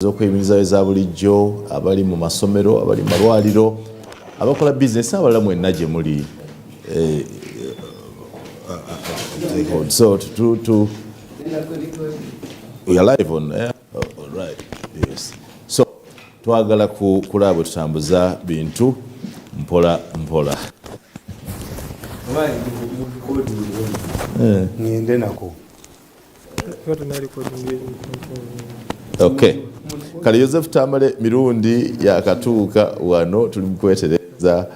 z'okweyimirizawo eza bulijjo abali mu masomero abali mu malwaliro abakola bizinesi abalala mwenna gye muli so we are live on air. All right. Yes. So twagala kulaba bwe tutambuza bintu mpola mpola. Ngende nako. Okay. Kali Joseph Tamale Mirundi yakatuuka wano tuli mukwetereza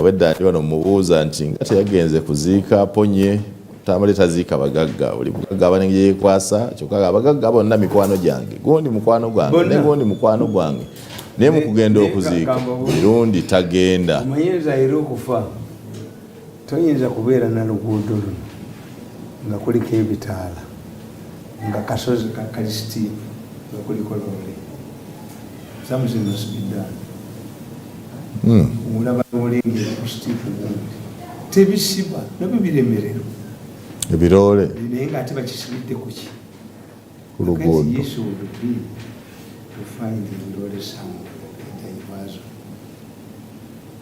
wedda ndi wano mubuuza nti ngate yagenze kuziika ponye Tamale taziika bagagga buli mugagga abanenge yekwasa kyokka abagagga bonna mikwano gyange gondi mukwano gwange ne gondi mukwano gwange naye mukugenda okuziika Mirundi tagenda omanyiza era okufa toyinza kubeera na luguudo luno nga kuliko ebitaala nga kasozi kakalisitiini nga kuliko loole something must be done. Mulaba olengera ku sitiifu gundi tebisiba nabyo biremerero ebiroole naye nga ate bakisibidde ku ki ku luguudo yesu olubi to find ebiroole sound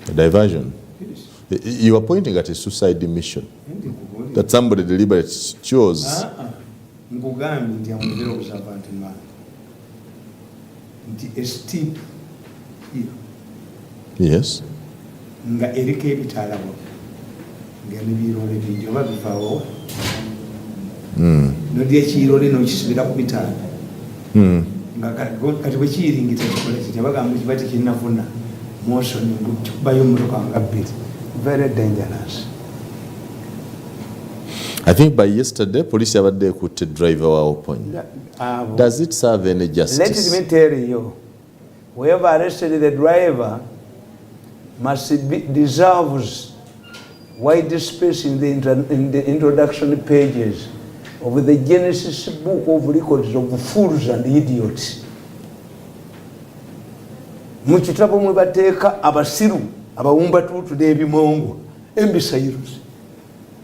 a diversion. Yes. You are pointing at a suicide mission that somebody deliberately chose. Ngugambye nti amubera obusavant man nti a steep hill. Yes. Nga eriko ebitaala bo nga n'ebiroole bingi oba bivaawo nodya ekiroole n'okisibira ku bitaala nga kati bwe kiyiringita kikola kiti abagamba kiba tekinnafuna motion kubayo emmotoka nga bbiri. Very dangerous. I think by yesterday, police have put a driver open. Does it serve any justice? Let me tell you, whoever arrested the driver deserves wide space in the introduction pages of the Genesis book of records of fools and idiots. Mu kitabo mwe bateeka abasiru abawumba tutude ebimongo embisairuzi.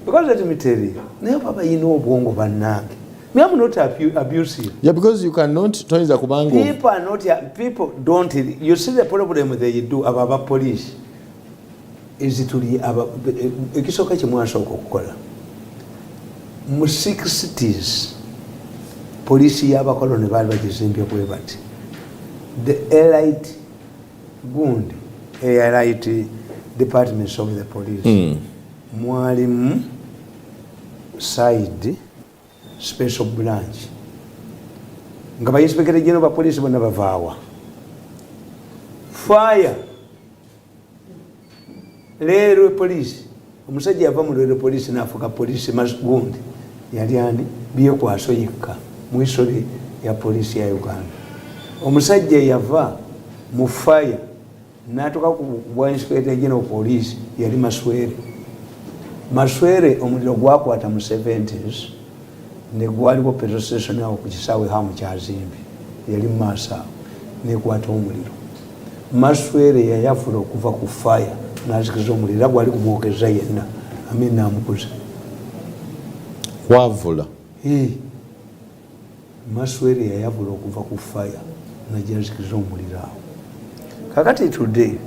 Because let me tell you, never you know bongo banange. Me am not abusive. Yeah, because you cannot turn the kubango. People are not. People don't. You see the problem they do about police is it to the about. Ekisoka kimwanso okukola. Mu 60s, police yabakola ne bali bagizimbye kwe bati. The elite gund, elite departments of the police. Mwalimu side special branch nga bayinspector general ba police bonna bavaawa fire leero police omusajja yava mu leero police n'afuka police gundi yali ani byekwaso yekka mu history ya police ya Uganda. Omusajja yava mu fire n'atuuka ku bwa inspector general police yali Maswere omuliro gwakwata mu 70s ne gwaliwo petrol station awo ku kisaawe hamu kyazimbi yali mu maaso awo nekwata omuliro. Maswere yayafula okuva ku fire n'azikiza omuliro era gwali kumwokeza yenna amin n'amukuza kwavula. Maswere yayafula okuva ku fire n'azikiza omuliro awo. Kakati today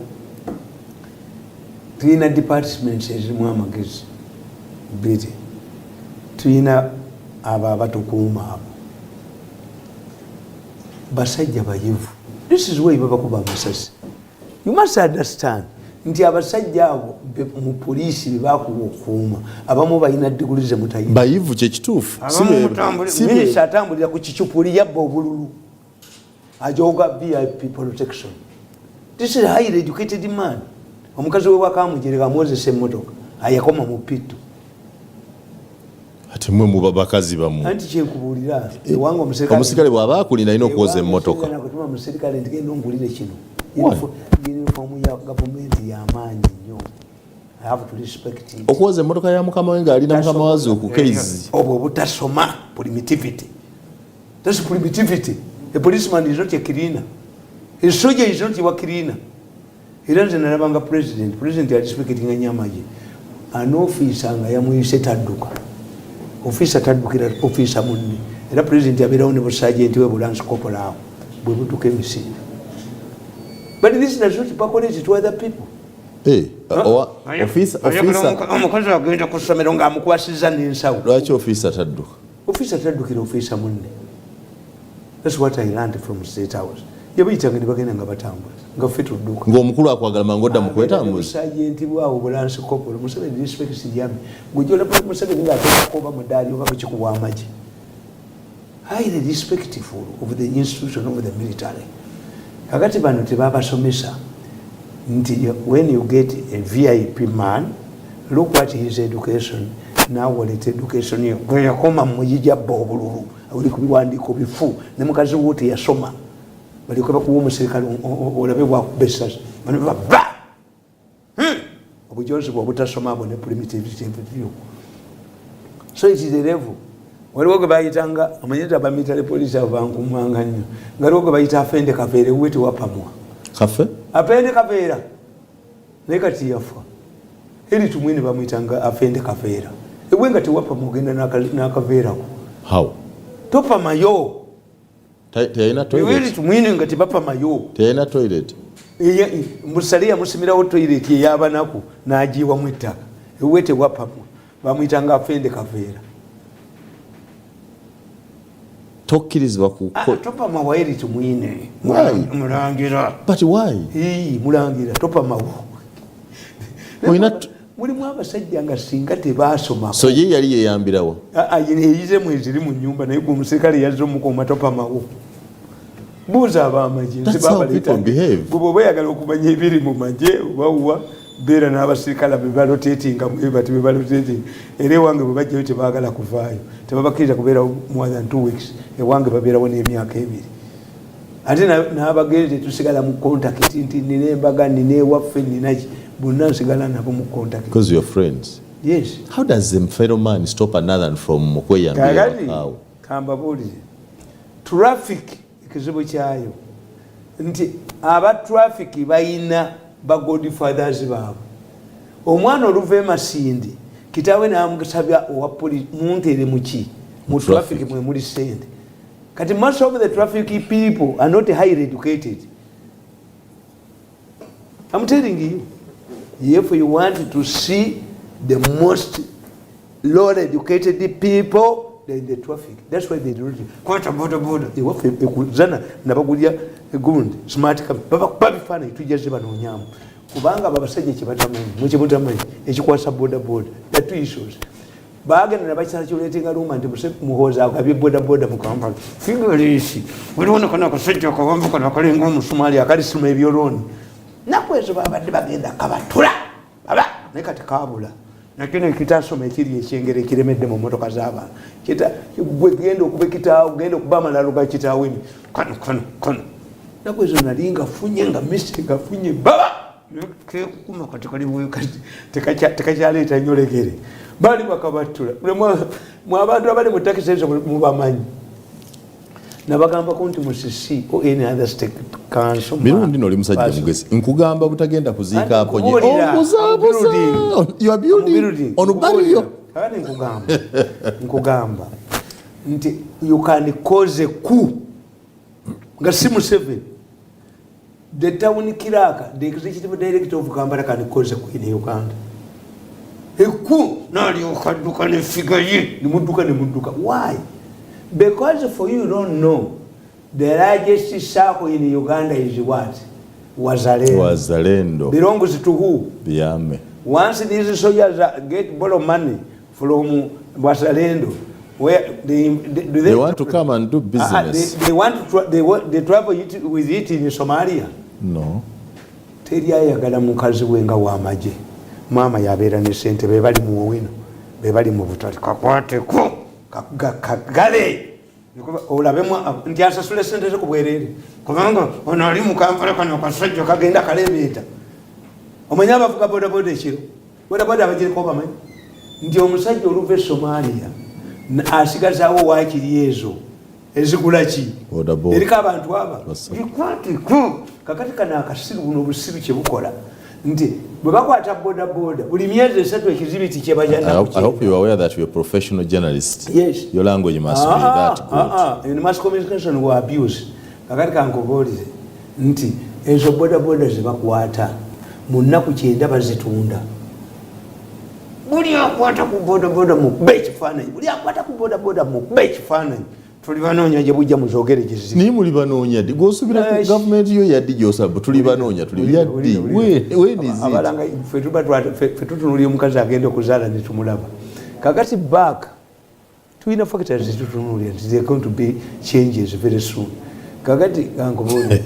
tuyina departments ezirimu amagezi bbiri. Tuyina abo abatukuuma abo basajja bayivu. This is where babakuba amasasi. You must understand nti abasajja abo mu poliisi bebakuba okuuma abamu balina diguli ze mutayina. Bayivu kyekituufu. Minisita atambulira ku kicupuli yabba obululu ajoga VIP protection. This is a highly educated man. Omukazi we wakamujereka Moses emmotoka ayakoma mu pittu. Ati mwe mu bakazi bamu. Anti kyekubulira ewango omuserikale bw'aba akulina ino okuwoza emmotoka. Nakutuma omuserikale nti genda ongulire kino. Uniform ya government y'amaanyi nnyo. I have to respect it. Okuwoza emmotoka ya mukama we ng'alina mukama wazi okukeizi. Obwo butasoma primitivity. That's primitivity. A policeman is not a cleaner. A soldier is not a cleaner. Era nze nalabanga president yali speaking nyamaje an officer nga yamuyise tadduka officer taddukira officer munne era president yabeerawo ne bu sergeant we bulance corporal bwe butuka emisinde. But this does not percolate to other people. Omukozi agenda ku ssomero ng'amukwasizza n'ensawo. Lwaki ofiisa tadduka? Ofiisa taddukira ofiisa munne. That's what I learned from State House. Yabuyitanga ne bagenda nga batambuza nga ffe tudduka. Ng'omukulu akwagala mangu odda mu kwetambuza. Sajenti bwawo bulansi kopolo Museveni respect yami. Gujjola pa Museveni ng'ateekako oba mudaali oba ku kikuba amagi. Highly respectful of the institution of the military. Kakati bano tebabasomesa nti when you get a VIP man, look what his education, now what it education yo yakoma mujija bobululu uli kubiwandiko bifu ne mukazi wote yasoma bali kwa kuwa muserikali olabe bwa kubesa bano ba obujonzi bwo butasoma abo ne primitivity view. So it is a level waliwo gwe bayitanga amanyeta ba military police abankumanga nnyo ngaliwo gwe bayita afende kafeere wete wapamwa kafe afende kafeera naye kati yafa eri tumwine bamuyitanga afende kafeera ewe nga tewapamwa ogenda n'akaveerako how topamayo teyina toilet eri tumwine nga tebapamayo teyina toilet musale yamusimirawo toilet ey'abanaku n'agiiwamu ettaka ewe tewapamwa bamuyitanga afende kafeera. Tokkirizibwa ku topa mawairi tumwine mulangira. But why? Mulangira topa mawu. Mulimu abasajja nga singa tebaasoma. So ye yali yeyambirawo. Eyize mweziri mu nnyumba naye gwe omuserikale yazze omukoma topa mawu. Buuza ab'amagye. That's how people behave. Gwe bw'oba oyagala okumanya ebiri mu magye oba beera n'abasirikale be balotetinga bati be balotetinga era ewange bwe bajjayo tebaagala kuvaayo tebabakkiriza kubeera more than 2 weeks ewange babeerawo n'emyaka 2 ate n'abagenzi tusigala mu contact nti nina embaga nina ewaffe ninaki bonna nsigala nabo mu contact because you're friends. Yes. How does the fellow man stop another from kweyambira? Kambabuulire traffic ekizibu kyayo nti aba traffic bayina ba godfathers baabwe. Omwana oluva emasindi kitaawe n'amusabya owa police muntere muki mu traffic mwe muli sente kati most of the traffic people are not highly educated. I'm telling you, if you want to see the most low educated people, they're in the traffic. That's why they do it. Kwata boda ewaffe ekuzana nabagulya gundi smart cam babifana itujjaze banoonyamu kubanga babasajja kyebatamanyi mukibutamanyi ekikwasa boda the two issues bagenda nabakyala kyoleetinga luma nti muhooza akabye boda mu kampala figurisi waliwo kano akasajja akawamvu kano akalinga omusumaali akalisima ebyolooni naku ezo babadde bagenda kabatula baba naye kati kabula nakino ekitasoma ekiri ekyengere ekiremedde mu motoka z'abantu gwe genda okuba ekitaawo genda okuba amalalo ga kitaawo emi kano naku ezo nali nga funye nga misi gafunye baba kekukuma kati kaliwo tekakyaleeta nyolegere bali bakabatula mu abantu abali mu takisi ezo mubamanyi nabagambako nti musisi o any other state council Mirundi noli musajja mugezi nkugamba butagenda kuziika aponye you are building on barrio kandi nkugamba nti you can cause ku nga si Museveni the town kiraka the executive director of Kampala can cause ku in Uganda eku nali okaduka ne figure ye ni muduka why? Because for you don't know, the largest circle in Uganda is what? Wazalendo. Belongs to who? The army. Once these soldiers get borrow money from Wazalendo, where they want to come and do business. They travel with it in Somalia. No. Teria yagala mukazi wenga wa maje. Mama yabeera ne sente be bali mu wino. Be bali mu butali kakwate ko. Gale olabemu nti asasule sente zo kubwerere kubanga ono ali mu Kampala kano kasajja kagenda kalebeeta omanya abavuga bodaboda ekiro bodaboda abagireko bamanyi nti omusajja oluva e Somalia asigazaawo waakiri ezo ezigula ki eriko abantu aba bikwatiko kakati kana akasiru buno obusiru kye bukola nti bwe bakwata bodaboda buli myezi 3 ekizibiti kye bajana. I hope you are aware that you're a professional journalist. Yes. Your language must be that good. In mass communication we abuse kakati kankubuulire nti ezo bodaboda zebakwata mu nnaku 9 bazitunda. Buli akwata ku bodaboda mukube ekifaananyi, buli akwata ku bodaboda mukube ekifaananyi. Tuli banoonya gye bujja muzogere gye ziri. Ni muli banoonya ddi gw'osuubira ku gavumenti yo yaddi gy'osaba tuli banoonya tuli yaddi wenizi abalanga ffe tutunulira omukazi agenda okuzaala ne tumulaba. Kakati back tulina factors zetutunulira nti there going to be changes very soon. Kakati kankubuulire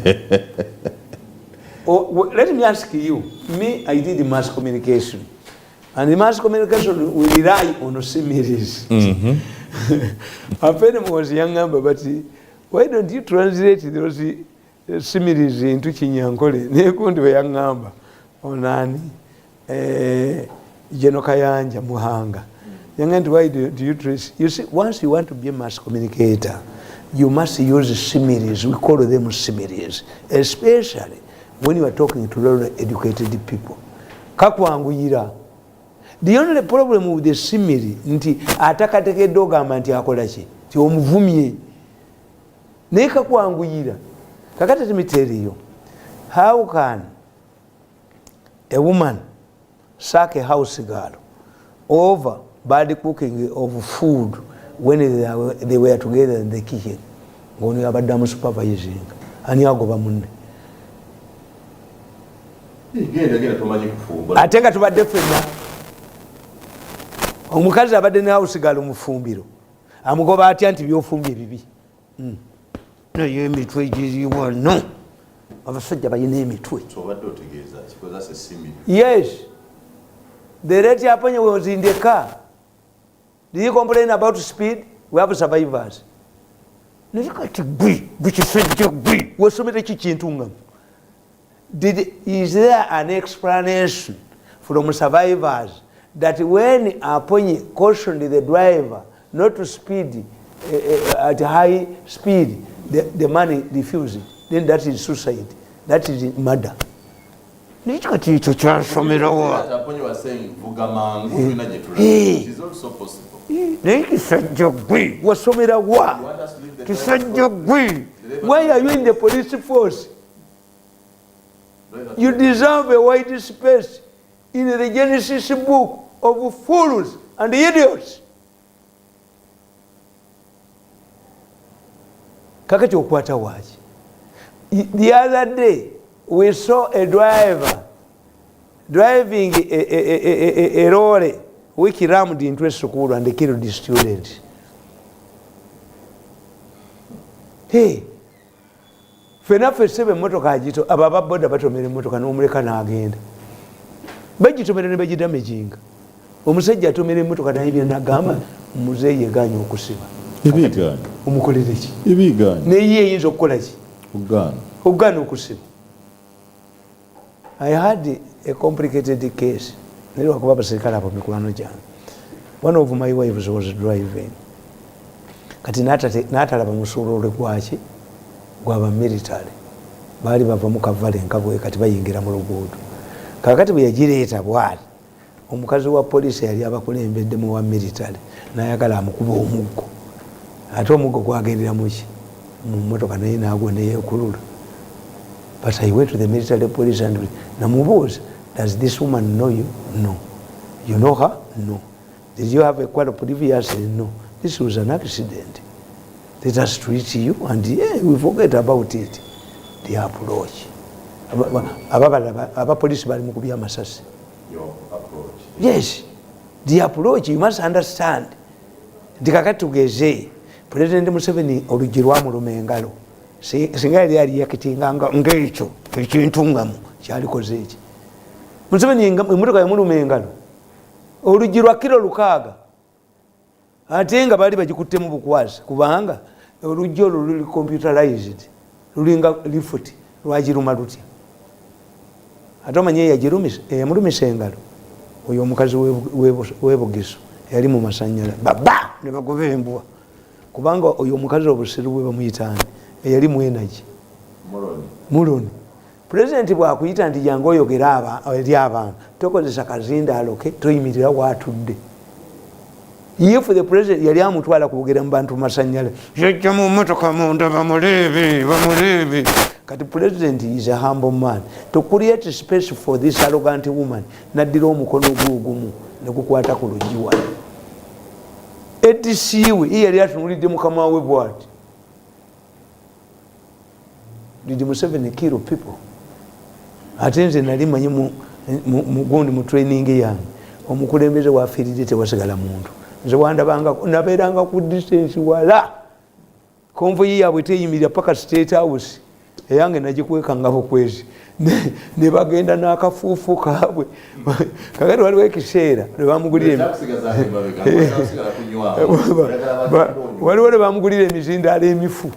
let me ask you, me I did mass communication. And the mass communication will rely on similes. A friend was young, but why don't you translate those similes into Chinyankole? They couldn't be young number. Onani, Jenokayanja, Muhanga. Young and why do you trace? You see, once you want to be a mass communicator, you must use similes. We call them similes, especially when you are talking to very educated people. Kakwanguyira. The only problem with the simile nti atakatekedde ogamba nti akola ki ti omuvumye naye kakwanguyira. Kakati let me tell you, how can a woman sack a house girl over bad cooking of food when they were together in the kitchen? Ngono yabaddamu supervising ani agoba munne ate nga tubadde ffenna omukazi abadde ne hausigala omufumbiro amugoba atya nti byofumbye bibi naye emitwe giriwa no abasajja balina emitwe. Yes, the rate happened was in the car. Did you complain about speed? We have survivors. Is there an explanation from survivors that when Aponyi cautioned the driver not to speed at high speed, the man refused, then that is suicide, that is murder? It is also possible. Why are you in the police force? You deserve a wide space in the Genesis book of fools and idiots. Kakati okwata wachi. The other day we saw a driver driving a lorry which rammed into a school and killed the students. Hey, fenaffe sebe motoka agito ababa boda batomera motoka n'omuleka n'agenda. Bagitomera ne bagidamejinga. Omusajja atomera motoka n'ayibira n'agamba muzeeyi eganye okusiba. Ebigaana. Omukolere ki? Ebigaana. Naye eyinza okukola ki? Ogaana. Ogaana okusiba. I had a complicated case. Nili wakuba abaserikale abo mikulano gyange. One of my wives was driving. Kati n'atalaba musuulule gwaki gwaba military. Baali bava mu kavale nkabwe kati bayingira mu luguudo. Kakati bwe yagireeta bwali omukazi wa poliisi yali abakulembedde mu wa military n'ayagala amukuba omuggo. Ate omuggo gwagendera muki mu mmotoka naye n'agwa neyeekulula. But I went to the military police and namubuuza, does this woman know you? No. You know her? No. Did you have a quarrel previously? No. This was an accident. Let us treat you and we forget about it. The approach. Aba police bali mukubya amasasi. Your approach. Yes. The approach, you must understand. Ndikakati tugeze President Museveni olugirwa mu Lumengalo. Singa yali yakitinganga ng'ekyo ekintungamu kyalikoze eki. Museveni emmotoka mu Lumengalo olugirwa kilo 600 ate nga baali bagikuttemu bukwazi kubanga oluggi olwo luli computerized lulinga lifuti lwagiruma lutya. Ate omanye yamulumisa engalo oyo omukazi w'Ebugisu yali mu masanyala baba ne bagoba embwa kubanga oyo omukazi obusiru bwe bamuyitani eyali mu energy Muloni. President bwakuyita nti jangu oyogera eri abantu tokozesa kazinda aloke toyimirira waatudde if the president yali amutwala kwogera mu bantu masanyala yajja mu motoka munda bamulebe kati president is a humble man to create space for this arrogant woman naddira omukono gugumu nekukwata ku lujiwa etisiwe yali atunulidde mukama we bwati did Museveni kill people ate nze nali manyi mugundi mu training yange omukulembeze wafiiridde tewasigala muntu nze nabeeranga ku distance wala konvoyi yaabwe teyimirira paka State House eyange nagikwekangako kwezi ne bagenda n'akafuufu kaabwe kakati waliwo ekiseera waliwo ne bamugulira emizindaalo emifu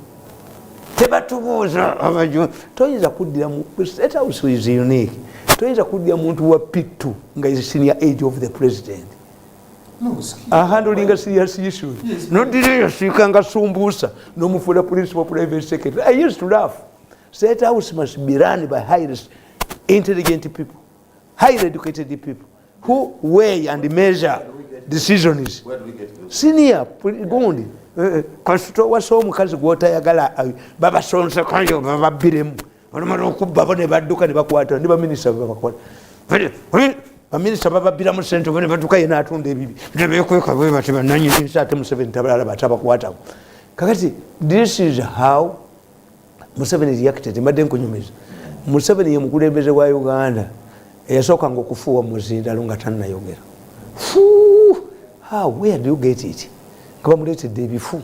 tebatubuuza abaju toyinza kuddira mu State House is unique toyinza kuddira muntu wa P2 nga is senior age of the president handling a serious issue noddira yasiika nga sumbuusa n'omufuula principal private secretary. I used to laugh. State House must be run by highly intelligent people, highly educated people who weigh and measure decisions. Senior gundi kasito wasa omukazi gwotayagala babasonsekayo bababbiremu olumala okubbabo ne badduka ne bakwata ne baminisita babakwata baminisita bababbiramu sente ne badduka yena atunda ebibi nebekweka bwe bati bananyini ate Museveni tabalala batabakwatako kakati this is how Museveni reacted. Mbadde nkunyumiza Museveni ye mukulembeze wa Uganda eyasookanga okufuuwa muzindalo nga tannayogera. How, where do you get it? Kaba muleetedde ebifu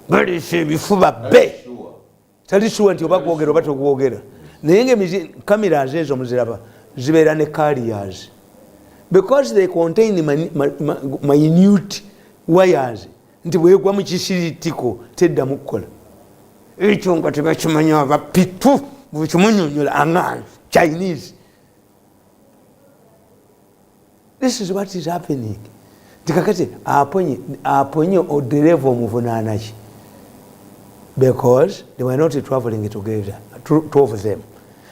baleese ebifu babbe tali sure nti oba kwogera oba tokwogera naye nga cameras ezo muziraba zibeera ne carriers because they contain minute wires nti bwegwa mu kisiritiko teddamu kukola ekyo nga tebakimanya abapitu bwekimunyonyola aŋŋanzi Chinese. This is what is happening. Tikakati aponye odereva omuvunaana ki because they were not traveling together, two of them.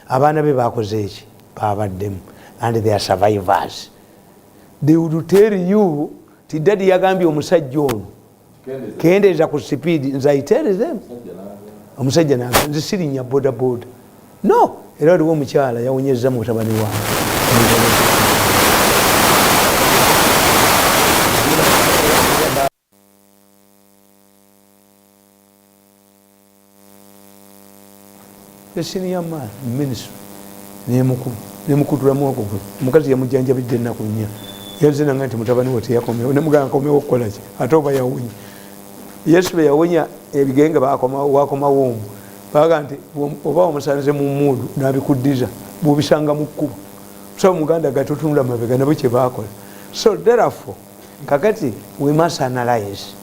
Abaana be bakoze eki babaddemu and they are survivors. They would tell you ti daddy yagambye omusajja ono kendeeza ku speed nze I tell them omusajja nanga nze sirinya boda boda no era waliwo omukyala yawonyezza mutabani wange the senior man minister nemukutulamu okwo omukazi yamujjanjabidde ennaku nnya yanzinanga nti mutabani we teyakomewo nemugamba akomewo okukola ki ate oba yawonya yesu bwe yawonya ebigenge wakomawo omwo baga nti oba omusanze mu mmuudu n'abikuddiza bwobisanga mu kkubo so muganda gatotunula mabega nabo kye bakola. So therefore kakati we must analyze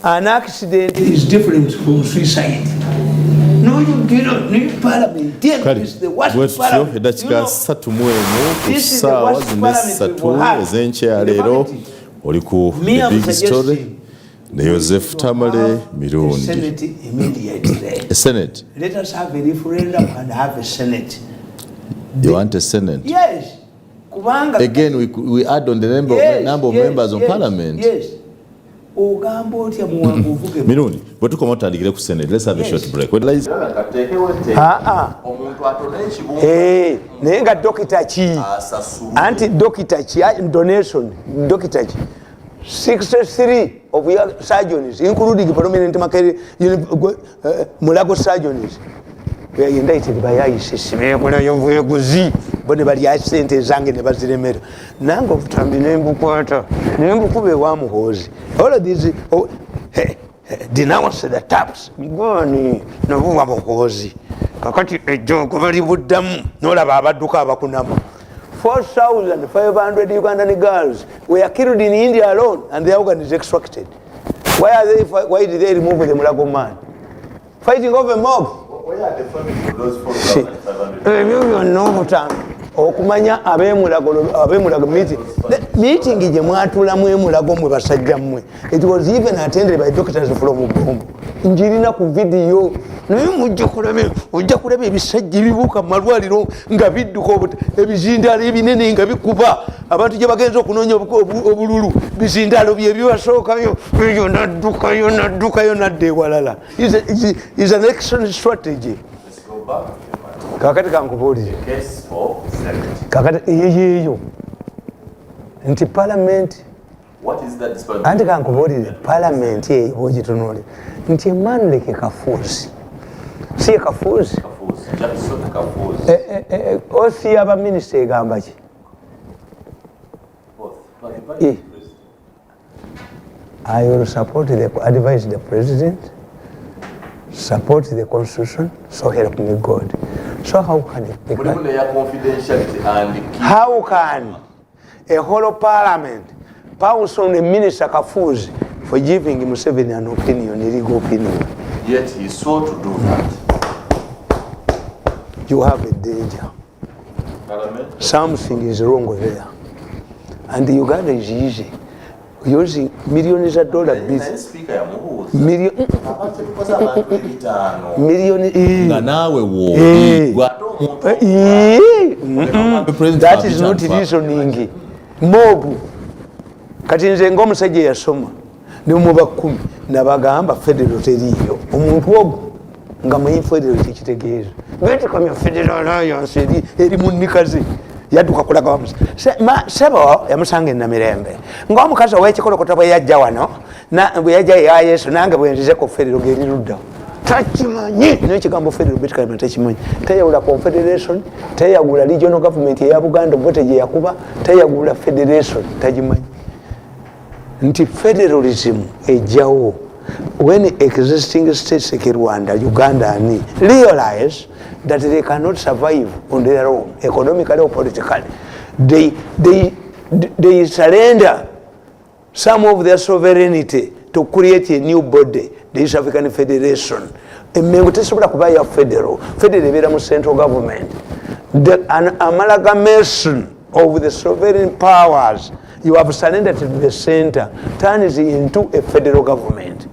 an accident is different from suicide. No, you get parliament. This is the worst parliament. Edakika 3 ku ssaawa zino 3 ez'enkyaleero oli ku The Big Story ne Joseph Tamale Mirundi. A Senate. Let us have a referendum and have a Senate. You want a Senate? Yes. Again, we add on the number of members of parliament. Yes. Mirundi, bwe tukoma otandikire ku Senate, let's have a short break. Naye nga dokita ki anti dokita ki donation dokita ki 63 of your surgeons including prominent Mulago surgeons were indicted by ICC. Bone bali asente zange ne baziremera nange obutambi nembukwata nembukube wa muhozi all of these denounce the taps migoni nabuwa muhozi kakati ejogo bali buddamu nolaba abadduka abakunama 4,500 Ugandan girls were killed in India alone and their organ is extracted. Why did they remove the Mulago man? Fighting over a mob. Where are the families for those 4,500? Okumanya abemulago meeting gye mwatulamu emulago mwe basajja mmwe. It was even attended by doctors from Uganda. Njirina ku video naye ojja kulaba ebisajja ebibuuka mu malwaliro nga bidduka ebizindaalo ebinene nga bikuba abantu gye bagenza okunoonya obululu bizindaalo bye bibasookayo eyo naddukayo nadda ewalala. Is an excellent strategy. Kakati kankubuulire kakati eyeyeeyo nti parliament anti kankubuulire parliament eyo bwogitunuulire nti Emmanuel Kafuuzi si ye Kafuuzi osi y'abaminisita egamba ki I will support advise the president, support the constitution, so help me God. So how can it be? How can a whole parliament pounce on a minister Kafuuzi for giving Museveni an opinion, a legal opinion? Yet he sought to do that. You have a danger. Parliament? Something is wrong there. And Uganda is easy. Using millions of dollars. That is not reasoning. Mob. Kati nze ng'omusajja yasoma ne muba 10 nabagamba federal teriyo. Omuntu ogwo nga muyi federal kikitegeeza. Bete kamya federal alliance eri munikaze. Yaduka kulaga wamusa sebo yamusanga Namirembe ng'omukazi ow'ekikolokota bwe yajja wano bwe yajja ya Yesu nange bwe nzize ku federal geri ludda takimanyi n'ekigambo federal bete kalima takimanyi teyawula confederation teyawula regional government eya Buganda bote gye yakuba teyawula federation tagimanyi nti federalism ejjawo when existing states like Rwanda, Uganda and realize that they cannot survive on their own, economically or politically, they surrender some of their sovereignty to create a new body, the East African Federation. Federal central government. An amalgamation of the sovereign powers you have surrendered to the center turns into a federal government.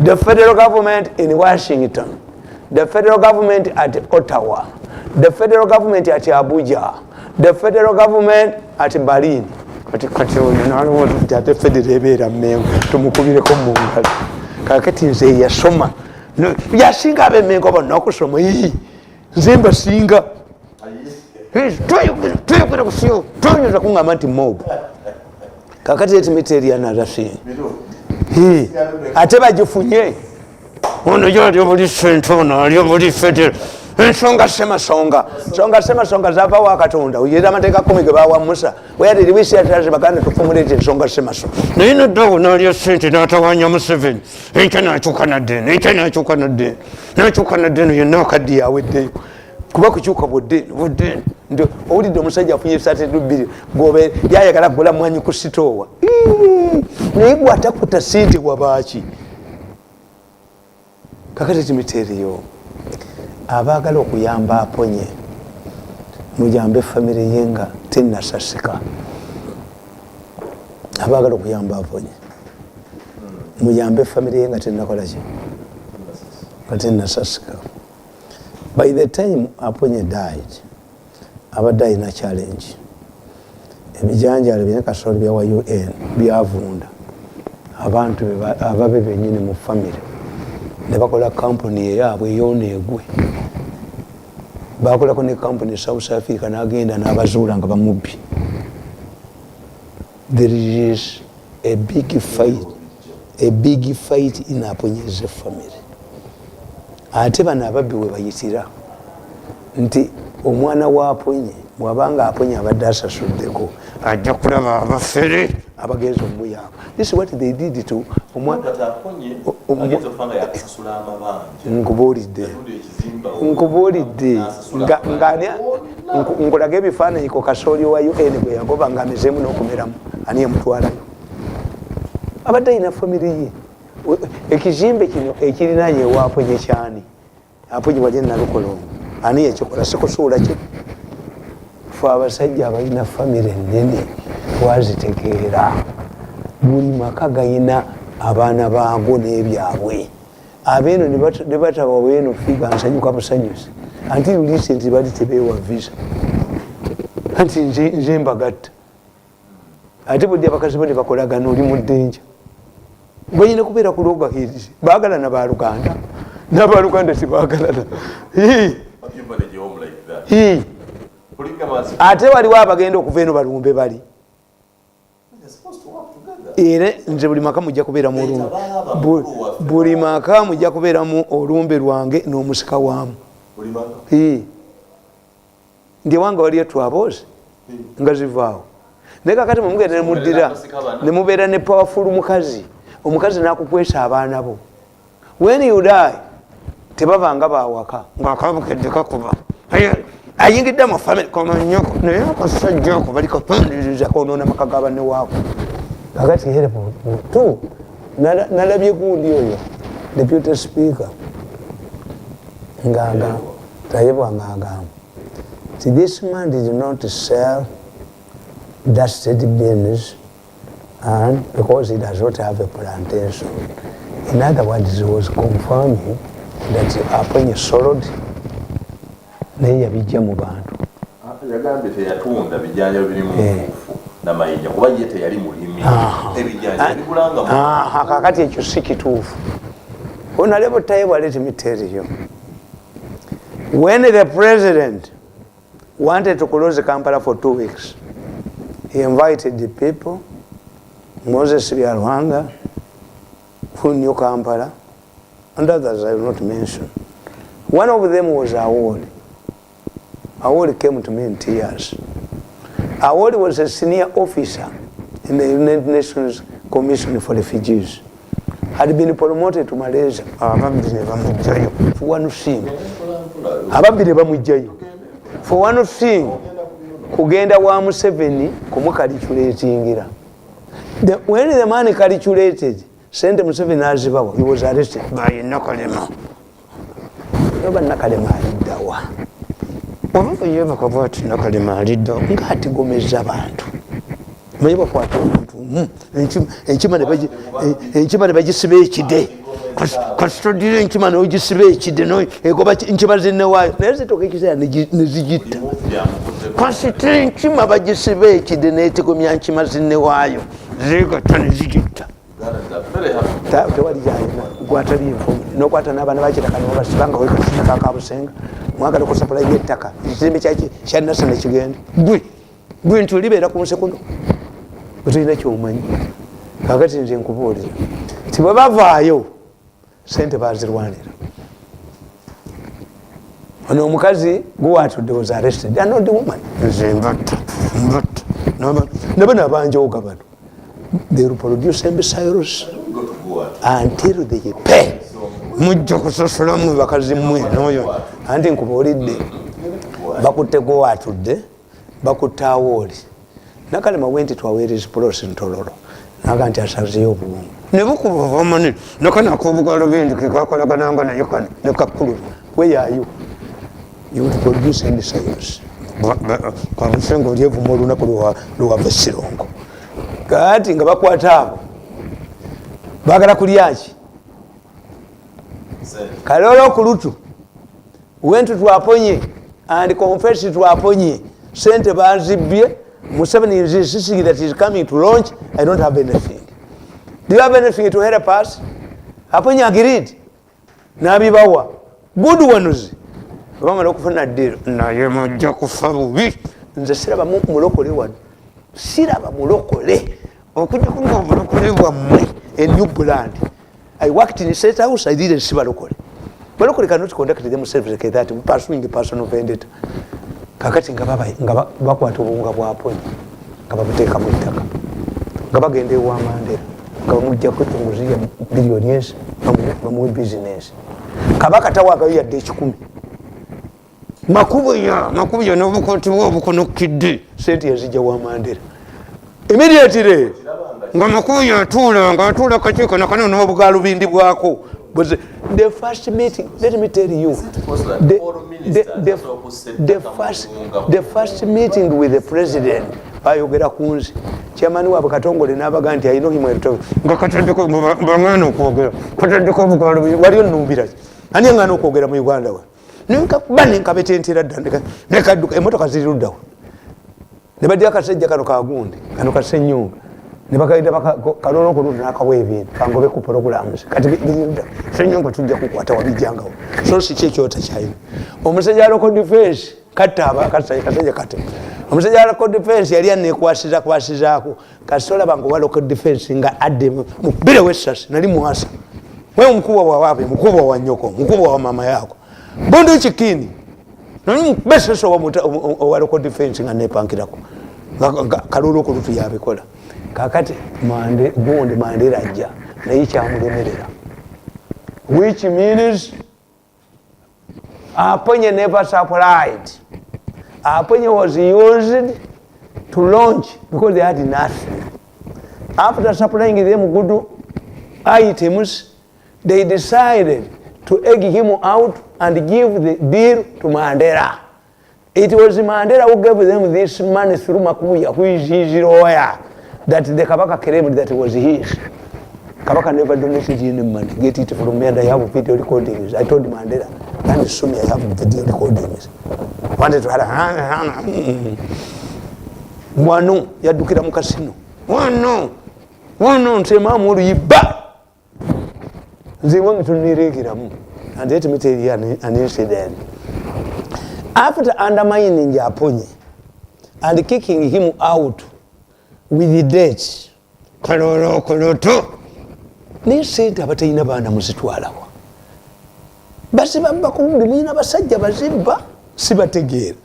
The federal government in Washington, the federal government at Ottawa, the federal government at Abuja, the federal government at Berlin. Kakati nze yasoma yasinga abemengo bonna okusoma nzemba singa twayogera kusiyo twonyeza kungamba nti mob kakati etimiteri anarasin ate bagifunye ono yali buli sente ono ali buli federal ensonga semasonga zava wa Katonda uyera amateeka 10 ge bawa Musa where did we see that baganda tufumulete ensonga semasonga naye noddawo n'alya sente n'atawanya Museveni enkya n'akyuka naddeni yenna akaddi yaweddeyo kuba kukyuka buddeeni nti owulidde omusajja afunye $32 gwobe yayagala kugula mwanyi ku sitoowa naye gwe atakuta sente wabaaki kakati timiteriyo abaagala okuyamba aponye mujambe famire yenga tenasasika abaagala okuyamba aponye mujambe famire yenga tenakolaki tenasasika. By the time Aponye died, abadde alina challenge. Ebijanjalo bye kasolo bya wa UN byavunda. Abantu ababe bennyini mu family ne bakola company yaabwe yoneegwe. Bakolako ne company South Africa n'agenda n'abazuula nga bamubbi. There is a big fight in Aponye's family. Ate bano ababbi we bayitira nti omwana wa Aponye bwabanga Aponye abadde asasuddeko ajja kulaba abafere abagenza omuyamba. This is what they did to omwana nkubuulidde nkulaga ebifaananyi ku kasooli wa UN gwe yagoba nga amezeemu n'okumeramu ani yamutwalayo abadde alina famire ye. Ekizimbe kino ekirinaanye ewa Aponye kyani Aponye waje nalukolongo ani yakikola sikusuula ki fe abasajja abalina famire nnene wazitegeera buli maka gayina abaana baago n'ebyabwe abeeno ne bataba weeno figa nsanyuka busanyusi until recently bali tebeewa visa anti nze mbagatta ate budde abakazi bo ne bakolagana oli mu ddenja balina kubeera ku logahirizi baagalana baluganda n'abaluganda tebaagalana ate waliwo abagenda okuva eno balumbe bali era nze buli maka mujja kubeeramu olumbe buli maka mujja kubeeramu olumbe lwange n'omusika waamu ndi ewange waliyo twabozi nga zivaawo naye kakati mumugenda nemuddira nemubeera ne powerful mukazi omukazi nakukwesa abaana bo when you die tebabanga bawaka ngaakabukedde kakuba ayingidde mu family komanyoko naye akasajja ako bali kapandiriza konoona maka gabanne waako kakati here tu nalabye gundi oyo deputy speaker ngagamba tayebwanga agamba this man did not sell dusted beans and because he does not have a plantation. In other words, he was confirming that Aponye sold naye yabijja mu bantu yagambye teyatunda bijanja birimu na mayinja kuba ye teyali mulimi ebijanja bikulanga kakati ekyo si kituufu. Honorable Taiwa, let me tell you, when the president wanted to close the Kampala for 2 weeks, he invited the people, Moses Byalwanga, who knew Kampala, and others I will not mention. One of them was Awoli. Awoli came to me in tears. Awoli was a senior officer in the United Nations Commission for Refugees. Had been promoted to Malaysia. For one thing, for one thing, kugenda wa Museveni kumukalculatingira. When the man calculated, sent Museveni azibawa, he was arrested by Nakalema. Yoba Nakalema alidawa. Oba yeba kwati Nakalema alidawa ngati gomeza abantu. Mayeba kwati abantu. Enchima ne bagisibe ekide. Kastodire enchima no gisibe ekide no egoba enchima zinne wayo. Neze tokekisa nezigita. Kwasitire enchima bagisibe ekide netigomya enchima zinne wayo. Ziga tani zigita. Tewali jayina gwatali info nokwata n'abaana bakitaka nobasibanga wekasitaka akabusenga mwagala kusapula yettaka ekizimbe kyaki kyanasana kigenda bwe nti olibeera ku nsi kuno otulina kyomanyi kakati nze nkubuulira ti bwe bavaayo sente bazirwanira. Ono omukazi guwatudde was arrested and not the woman nze mbatta nabana abanjooga bano they will produce emisairos until they pay. Mujja kusasula mu bakazi mmwe noyo anti nkubuulidde bakutte gwatudde bakutte Awoli Nakalema went to Aweri's Pros in Tololo naga nti asazeyo obuwungu ne bukuba bamani nakana akobugalo bindi kekakolagananga naye kane nekakulu where are you? You would produce emisairos kwamusenga olyevumu olunaku luwava Sirongo kati nga bakwata abo bagala kulyaki Kalolo Kulutu went to Aponye and confessed to Aponye sente bazibye Museveni is insisting that he is coming to launch. I don't have anything. Do you have anything to help us? Aponye agreed nabibawa good ones bamala okufuna deal naye mujja kufa bubi nze siraba mulokole wano siraba mulokole okujja kunga mulokole bwammwe a new brand. I worked in a state house, I didn't see balokole. Balokole cannot conduct themselves like that, pursuing the personal vendetta. Kakati nga bakwata obunga bwa Aponye nga babuteeka mu ttaka nga bagenda ewa Mandela nga bamuggyako enguzi ya billionaires bamuwe business. Kabaka tawagayo yadde ekikumi makubo ya n'obukooti bwe obukonokidde sente yazijja wa Mandela immediately nga makubo yatuula nga atuula kakiiko nakano n'obugalubindi bwako was the first meeting. Let me tell you, the first meeting with the president bayogera kunzi chairman wa Katongole n'abaga nti ayino himwe nga katandiko bangana okwogera katandiko bugalo waliyo numbira ani ngana okwogera mu Uganda wa ninka bane nkabetentera ddandika nekadduka emotoka ziruddawo ne badya akasajja kano kagundi kano kasenyunga ne bakaida kalono ko nakawe ebintu kangobe ku programs kati birudda senyunga tujja kukwata wabijangawo so si kyekyo takyayina omusajja aloko defense kataba akasajja kate omusajja aloko defense yali kwasizaako kasola bango waloko defense nga adde mubire wesas nali muasa wewe mkubwa wa wapi mkubwa wa nyoko mkubwa wa mama yako bondo chikini nani bese so waloko defense nga nepankirako kalulu ko lutu yabikola kakati gundi Mandela ajja naye kyamulemerera which means Aponye never supplied. Aponye was used to launch because they had nothing. After supplying them good items, they decided to egg him out and give the deal to Mandela. It was Mandela who gave them this money through Makuya, who is his lawyer, that the Kabaka claimed that was his. Kabaka never donated any money. Get it from me and I have video recordings. I told Mandela, and soon I have video recordings. Wanted to have Wano, Yadukira Mukasino. Wano, Nsema Muri Yiba. They want to Nirigiramu. And let me tell you an incident. After undermining Aponye and kicking him out with the dates, Koloto, they said abatayina bana musitwalawa. Basi bamba kumbi mwina basajja bazimba sibategera.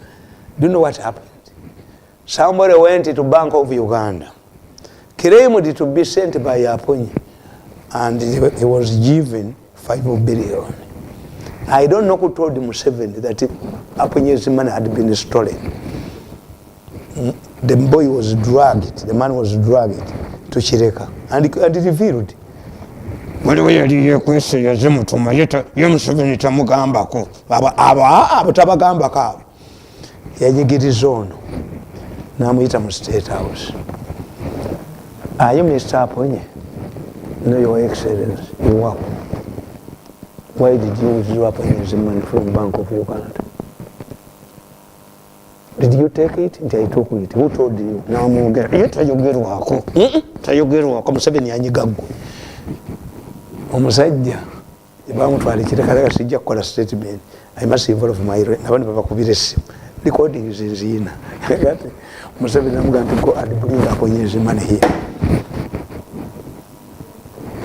Do you know what happened? Somebody went to Bank of Uganda, claimed to be sent by Aponye, and he was given 5 billion. I don't know who told Museveni that Aponye's money had been stolen. The boy was dragged, the man was dragged to Chireka, and he revealed. Waliwo yali kwese yazimutuma ye Museveni tamugambako abo tabagambako abo yanyigiriza ono n'amuyita mu State House. Are you Mr. Aponye? No, Your Excellency, you work. Why did you withdraw Aponye's money from Bank of Uganda? Did you take it? I took it. Who told you? Now I'm going to tayogerwako. Tayogerwako Museveni yanyigaggwe. Omusajja bamutwala kirekalaga sijja kukola statement. I must involve my nabandi babakubira essimu. Recordings nzina. Kati Museveni amugamba go and bring Aponye's money here.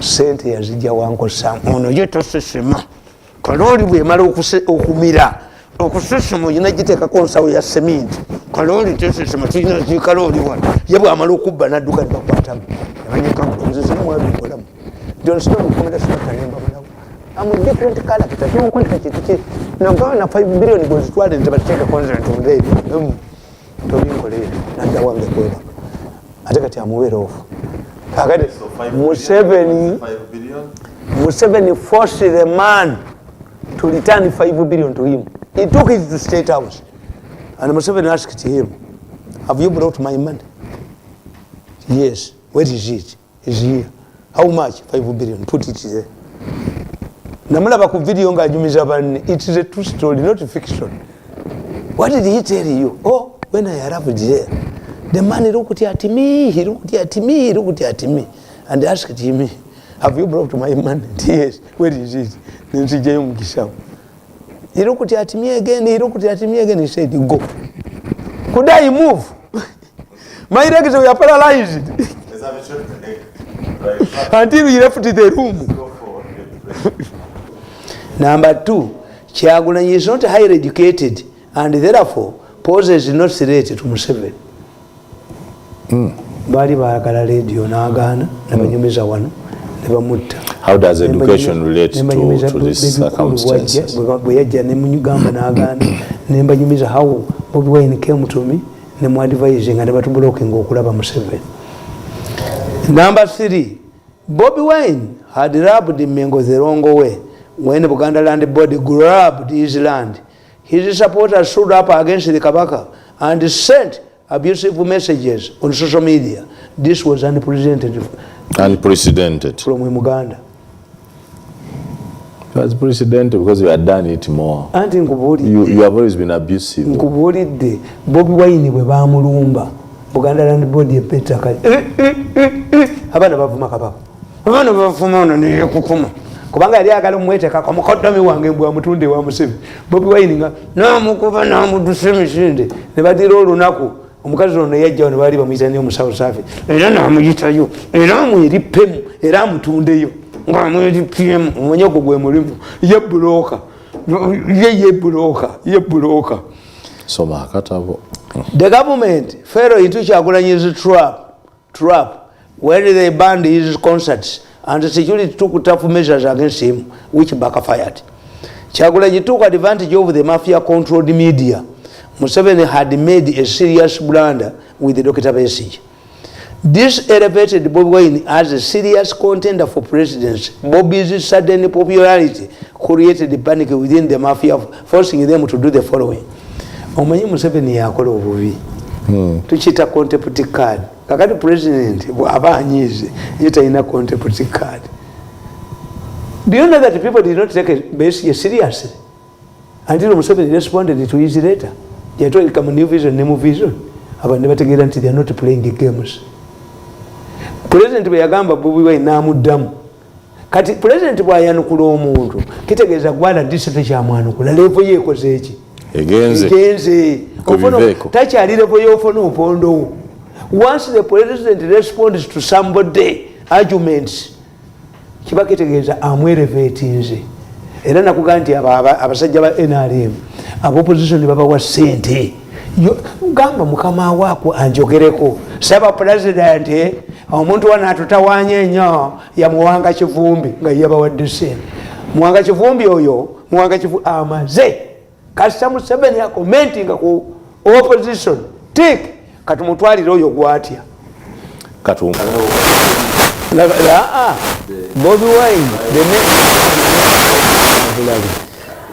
Sente yazijja wanko Sam ono yetosesema kaloli bwe mala okumira okusesema yinagiteka konsawo ya cement kaloli tesesema tuyina zikaloli wana yabwe amala okubba nadduka bakwata abanyika nzesema mwabikola John Snow mukomera sitanemba balawo amu different character don't contact it namba na 5 billion goes twale ntabateka consent on day tobikole nanda wange kweba ate kati amuwera ofu kakati Museveni forced the man to return 5 billion to him. He took it to the State House. And Museveni asked him, have you brought my money? Yes. Where is it? It's here. How much? 5 billion. Put it there. Namulaba ku video nga ajumiza bani. It is a true story, not a fiction. What did he tell you? Oh, when I arrived there, the man looked at me, he looked at me, and asked him, have you brought my money? Yes. Where is it? Then he looked at me again, he said, go. Could I move? My legs were paralyzed. Until we left the room. Number 2, Kyagulanyi is not highly educated and therefore poses no threat to Museveni. Bali baagala radio n'agaana ne banyumiza wano ne bamutta. How does education relate to this circumstances? Bwe yajja ne Munyugamba n'agaana ne banyumiza how Bobi Wine came to me ne mu advising and batubulookinga okulaba Museveni. Number 3, Bobby Wine had rubbed Mengo the wrong way when Buganda Land Board grabbed his land. His supporters stood up against the Kabaka and sent abusive messages on social media. This was unprecedented. Unprecedented. From Uganda. It was precedented because you had done it more. You have always been abusive. Bobby Wine we bamulumba. Buganda Land Board yepeta kali. Abana bavuma Kabaka. Abana bavuma ne kukuma. Kubanga yali akala mweteka kwa mukodomi wange mbwa mutunde wa musibi. Bobby Wine nga namukuba namudusemishinde. Ne badira olunaku omukazi ono yajja ne bali bamuyitani omusawo safi. Era namuyitayo. Era muyiripemu. Era mutundeyo. Ngamwiri PM omonyoko gwe mulimu. Ye bloka. Ye bloka. Soma akatabo. The government fell into Kyagulanyi's trap where they banned his concerts and security took tough measures against him, which backfired. Kyagulanyi took advantage of the mafia-controlled media. Museveni had made a serious blunder with Dr. Besigye. This elevated Bobby Wine as a serious contender for presidency. Bobby's sudden popularity created panic within the mafia, forcing them to do the following. Omanyi Museveni yakola obubi. Tuchita contempt card. Kakati president aba anyize yetalina contempt card. Do you know that people did not take Besigye seriously until Museveni responded to his letter? They told him come new vision, new vision. Abantu bategeera nti they are not playing the games. President bwe yagamba Bobby Wine n'amuddamu. Kati president bw'ayanukula omuntu kitegeeza gwala disate kyamwanukula levo yeekoze eki. Egenze. Takyali levo y'ofuna opondowo. Once the president responds to somebody arguments, kiba kitegeeza amwerevetinze. Era nakuga nti abasajja ba NRM ab'opposition babawa ssente. Gamba mukama waako anjogereko. Saba president omuntu wano atutawanya ennyo yamuwanga Kivumbi nga yabawadde ssente. Muwanga Kivumbi oyo amaze. Kasita Museveni commenting ku opposition tik katumutwalira oyo gwatya. Bobby Wine,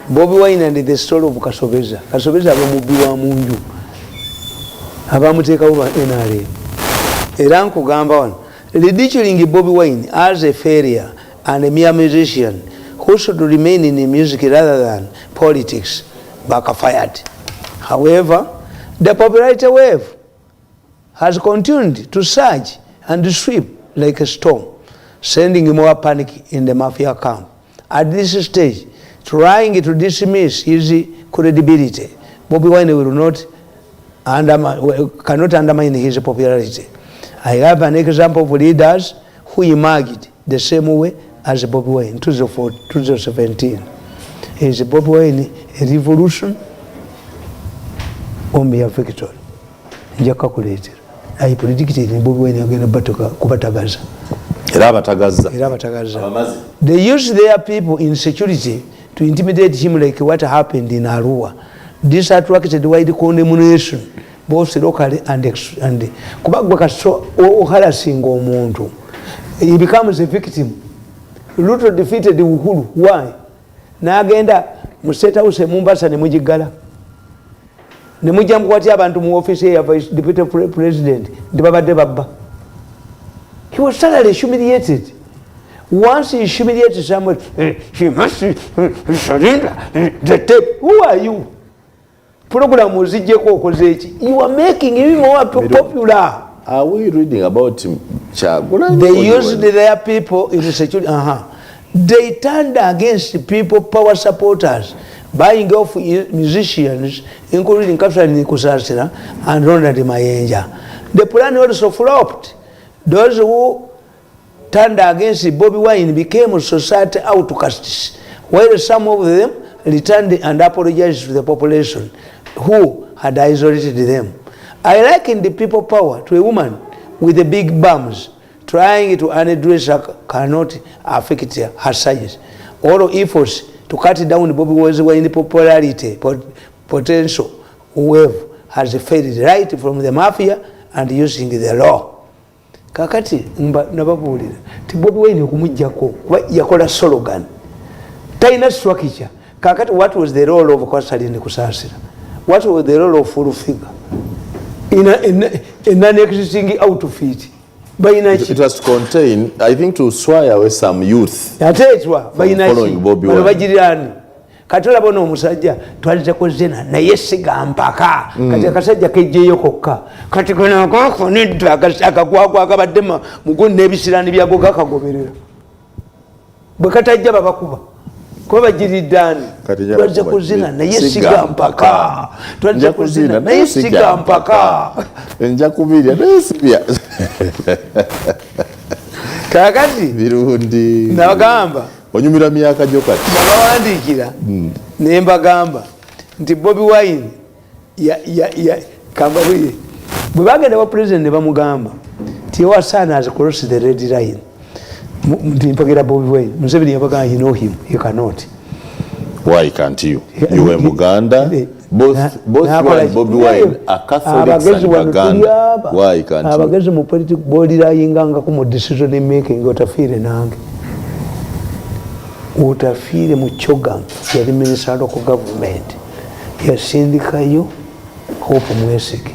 Bobby Wine and the story of Kasobeza. Kasobeza abamubi wa munju. Abamuteekawo ba NRA. Era nkugamba wano, ridiculing Bobby Wine as a failure and a mere musician who should remain in music rather than politics backfired. However, the popularity wave has continued to surge and sweep like a storm, sending more panic in the mafia camp. At this stage, trying to dismiss his credibility, Bobby Wine will not cannot undermine his popularity. I have an example of leaders who emerged the same way as Bobby Wine in 2017. Is Bobby Wine a revolution or mere victory? I predicted in Bobby Wine again about Kubatagaza. They use their people in security to intimidate him like what happened in Arua. This attracted wide condemnation, both locally and harassing omuntu. He becomes a victim. Ruto defeated Uhuru. Why? Nagenda mu State House Mombasa ne mujigala. Ne mujja mkwatya abantu mu office ya Vice Deputy President. Ndibabadde babba. He was thoroughly humiliated. Once he humiliated someone, he must surrender the tape. Who are you? Program uzijeko okozeeki. You are making him more popular. Are we reading about Kyagulanyi? They used their people in security. They turned against people, power supporters, buying off musicians, including Captain Kusasira and Ronald Mayenja. The plan also flopped. Those who turned against Bobby Wine became society outcasts, while some of them returned and apologized to the population who had isolated them. I liken the people power to a woman with the big bums trying to unaddress her cannot affect her size. All efforts to cut down Bobby Wine popularity potential wave has failed right from the mafia and using the law. kakati nababuulira ti Bobi Wine okumujjako kuba yakola slogan talina structure. Kakati what was the role of Kwasalini Kusasira? What was the role of full figure in non-existing outfit? It was to contain, I think, to sway away some youth from following Bobi Wine. Kati olabona omusajja twaliteko zena naye siga mpaka kati akasajja kejjeyo kokka kati kanakako nedda akagwagwa akabadde mugundi n'ebisirani byago gakagoberera bwe katajja babakuba kuba bagiriddaani twaliteko kuzina naye siga mpaka twaliteko kuzina naye siga mpaka nja kubirya naye sibya kakati Mirundi nabagamba onyumira myaka gyo kati nabawandiikira ne mbagamba nti Bobi Wine kamba bwe bagenda wa president ne bamugamba nti your son has crossed the red line nti mpagera Bobi Wine Museveni yabagamba you know him you cannot. Why can't you? You were Muganda. Both Bobi Wine are Catholics and Baganda. Why can't you? Abagezi mu political body layinganga ku mu decision making otafiire nange. Otafiire mu Choga yali minister of government. Yasindikayo Hope Mwesige.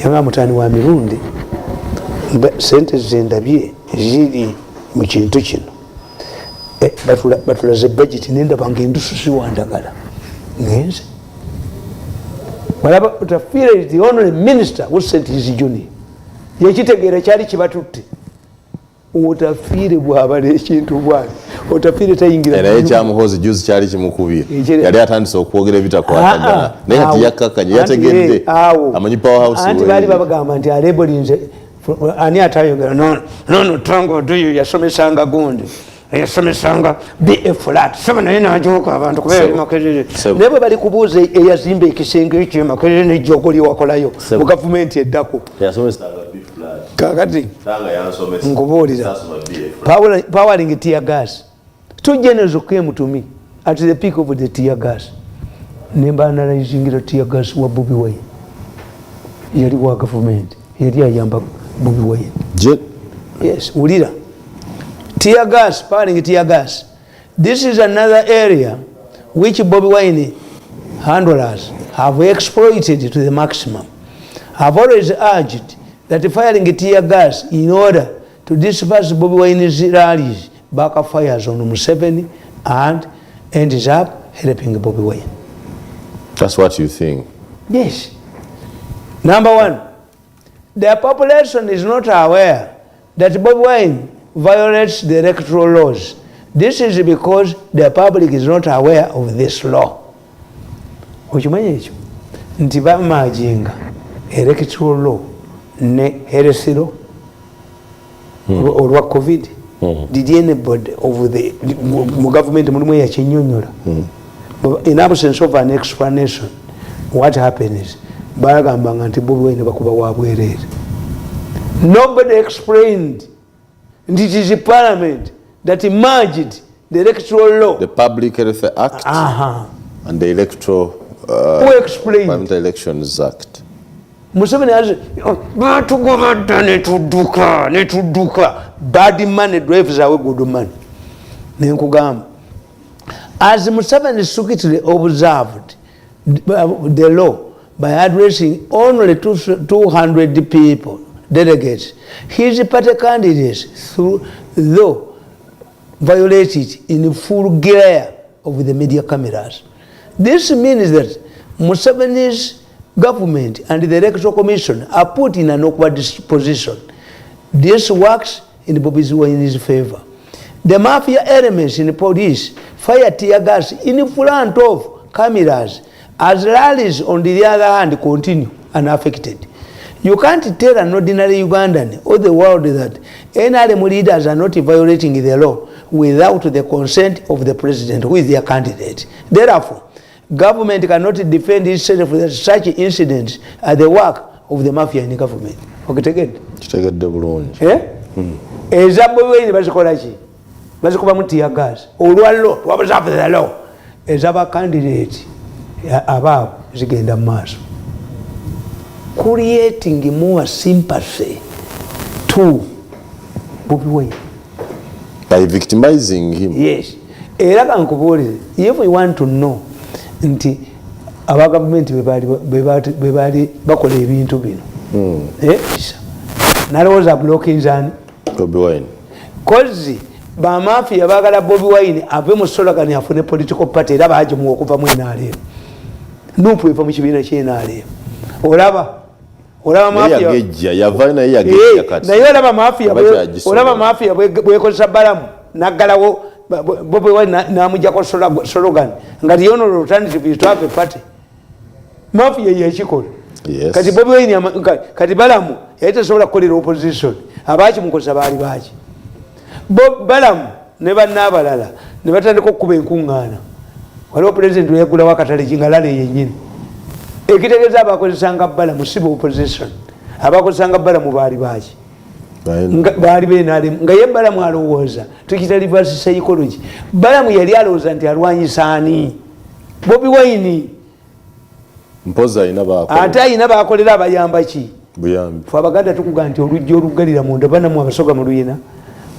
Yanga mutani wa Mirundi. Sente zendabye ziri mu kintu kino. Batulaze budget nenda bangendu siwandagala. Ngenze. Walaba utafiire is the only minister who sent his journey. Yekitegeera kyali kibatutte. Otafiire bwabale ekintu bwali. Otafiire tayingira. Era ekyamuhozi juzi kyali kimukubira. Yali atandise okwogera ebitakwatagana. Naye ati yakkakanye yategedde. Amanyi powerhouse we. Anti bali babagamba nti alebolinze ani atayogera no tango duyo yasomesanga gundi. Yasomesanga be flat sema naye najoka abantu kubera makerere nebo bali kubuza eyazimbe ekisenge ekyo makerere ne jogoli wakolayo mu government eddako yasomesanga be flat kakati tanga yansomesa ngobulira powering tear gas two generals came to me at the peak of the tear gas nemba analyzing the tear gas wa Bobi Wine yali wa government yali ayamba Bobi Wine yes ulira tear gas, powering tear gas. This is another area which Bobi Wine handlers have exploited to the maximum. I've always urged that firing tear gas in order to disperse Bobi Wine's rallies backfires on Museveni and ends up helping Bobi Wine. That's what you think? Yes. Number one, the population is not aware that Bobi Wine violates the electoral laws. This is because the public is not aware of this law. Okimanya ekyo nti bamajinga electoral law ne health law olwa COVID. Did anybody of the government mulimu yakinyonyola? In absence of an explanation, what happened is bagambanga nti Bobi Wine bakuba wabwerere. Nobody explained. And it is a parliament that emerged the electoral law. The Public Health Act and the Electoral who explained? Parliamentary Elections Act. Museveni has netuduka bad money drives away good money. As Museveni strictly observed the law by addressing only 200 people, delegates, his party candidates though violated in full glare of the media cameras. This means that Museveni's government and the Electoral Commission are put in an awkward position. This works in Bobi Wine's favor. The mafia elements in the police fire tear gas in front of cameras as rallies on the other hand continue unaffected. You can't tell an ordinary Ugandan or the world that NRM leaders are not violating the law without the consent of the president, who is their candidate. Therefore, government cannot defend itself that such incidents are the work of the mafia in the government. Okay, eza Bobi Wine bazikola ki? Bazikuba mu tear gas. Olwallo twabuzafu the law. Eza ba candidate ababo zigenda maaso. Creating more sympathy to Bobi Wine. By victimizing him. Yes. Era kankubulire, if we want to know nti aba government bebali bakola ebintu bino. Nalowooza blocking zani Bobi Wine. Kozi ba Mafia bagala Bobi Wine ave mu slogan afune political party era baje mu okuva mu NRM. Nupu ifa mu kibiina ky'NRM. Olaba Mafia yavana yageja kati. Naye olaba Mafia bwekozesa balamu naggalawo Bobi Wine namujjako slogan nga the only alternative is to have a party. Mafia yekikola. Yes. Kati Bobi Wine kati balamu yayitasobola kukolera opposition abaaki mukozesa baali baaki balamu ne bannaabalala ne batandika okukuba enkuŋŋaana waliwo pulezidenti weyagulawo akatale kingalale yennyini ekitegeeza abakozesanga balamu si ba opposition abakozesanga balamu baali baaki baali benaalemu nga ye balamu alowooza tukita reverse psychology. Balamu yali alowooza nti alwanyisa ani? Bobi Wine ate ayina bakolera abayamba ki? Fe Abaganda tukuga nti olujja oluggalira munda banamu abasoga mu luyina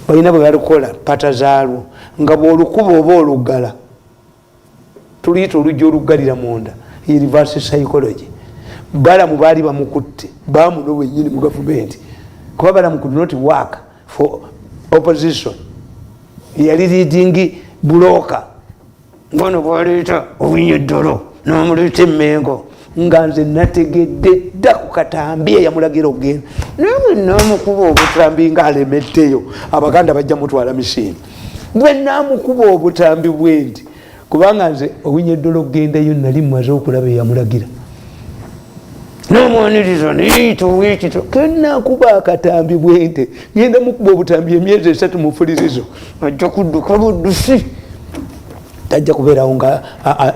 balina bwe balukola pata zaalwo nga bw'olukuba oba oluggala tuliyita olujja oluggalira munda ye reverse psychology. Balamu baali bamukutte bamunowa ennyini mu gavumenti kuba Balamu could not work for opposition. Yali leading buloka ngono bwaleeta obunyeddolo n'omuleeta emmengo nga nze nategedde dda ku katambi eyamulagira okugenda nawe namukuba obutambi ng'alemeddeyo Abaganda bajja mutwala misiini bwe namukuba obutambi bwendi kubanga nze obunyeddolo okugendayo nali mmaze okulaba eyamulagira n'omwaniriza neyitoweekito kenakuba akatambi bwente ngenda mukuba obutambi emyezi 3 mu ffulirizo ajja kudduka buddusi tajja kubeerawo nga